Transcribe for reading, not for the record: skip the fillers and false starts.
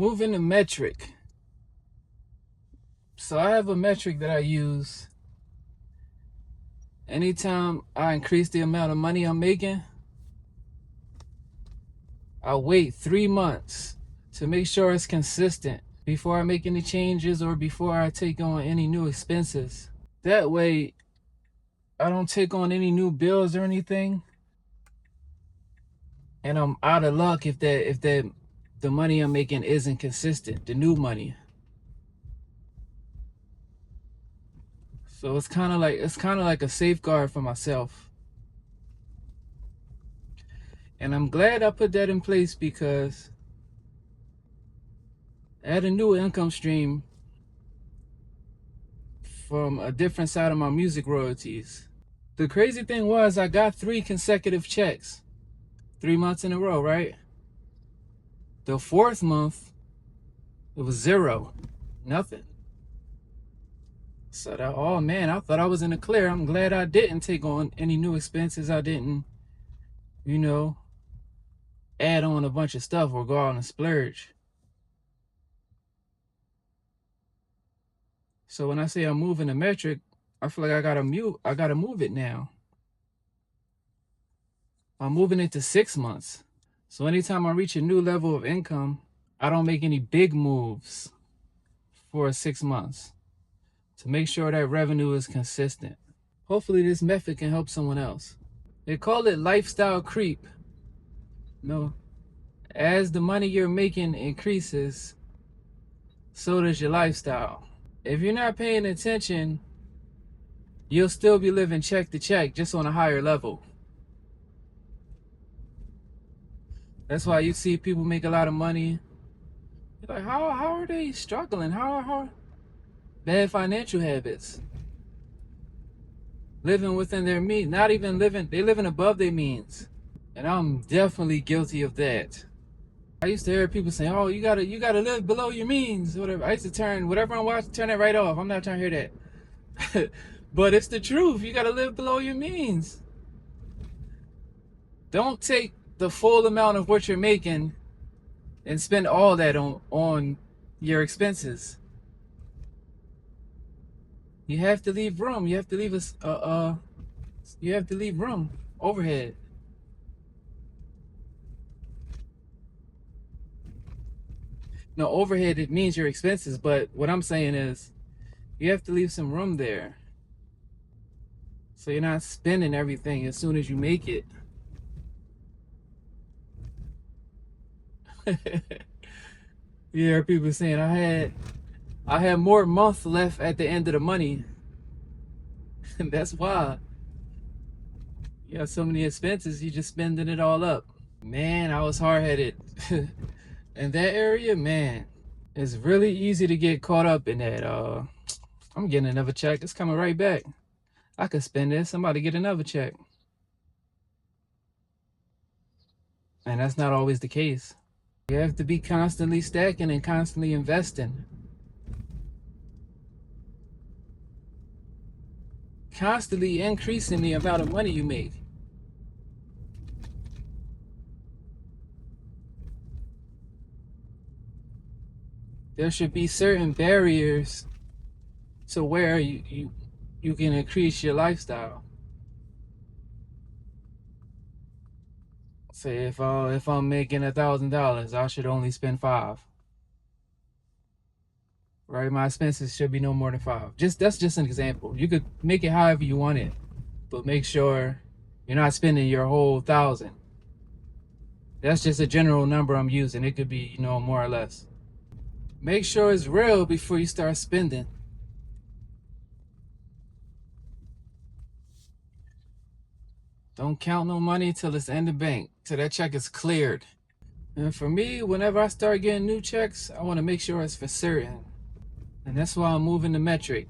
Moving to metric. So I have a metric that I use anytime I increase the amount of money I'm making. I wait 3 months to make sure it's consistent before I make any changes or before I take on any new expenses. That way I don't take on any new bills or anything, and I'm out of luck if the money I'm making isn't consistent, the new money. So it's kind of like a safeguard for myself. And I'm glad I put that in place because I had a new income stream from a different side of my music royalties. The crazy thing was I got 3 consecutive checks, 3 months in a row, right? The 4th month, it was 0, nothing. So that, oh man, I thought I was in the clear. I'm glad I didn't take on any new expenses. I didn't, add on a bunch of stuff or go out and splurge. So when I say I'm moving the metric, I feel like I gotta move it now. I'm moving it to 6 months. So anytime I reach a new level of income, I don't make any big moves for 6 months to make sure that revenue is consistent. Hopefully this method can help someone else. They call it lifestyle creep. No, as the money you're making increases, so does your lifestyle. If you're not paying attention, you'll still be living check to check, just on a higher level. That's why you see people make a lot of money. You're like, how are they struggling? How bad financial habits? Living within their means, not even living, they living above their means. And I'm definitely guilty of that. I used to hear people saying, oh, you gotta live below your means, whatever. I used to turn whatever I'm watching, turn it right off. I'm not trying to hear that. But it's the truth. You gotta live below your means. Don't take the full amount of what you're making and spend all that on your expenses. You have to leave room. You have to leave you have to leave room, overhead. No, overhead, it means your expenses, but what I'm saying is you have to leave some room there, so you're not spending everything as soon as you make it. You hear people saying, I had more month left at the end of the money. And that's why you have so many expenses, you just spending it all up. Man, I was hard-headed. In that area, man, it's really easy to get caught up in that. I'm getting another check. It's coming right back. I could spend this. Somebody get another check. And that's not always the case. You have to be constantly stacking and constantly investing. Constantly increasing the amount of money you make. There should be certain barriers to where you can increase your lifestyle. Say if I'm making $1,000, I should only spend $5. Right, my expenses should be no more than $5. That's just an example. You could make it however you want it, but make sure you're not spending your whole 1,000. That's just a general number I'm using. It could be, more or less. Make sure it's real before you start spending. Don't count no money till it's in the bank, till that check is cleared. And for me, whenever I start getting new checks, I want to make sure it's for certain. And that's why I'm moving the metric.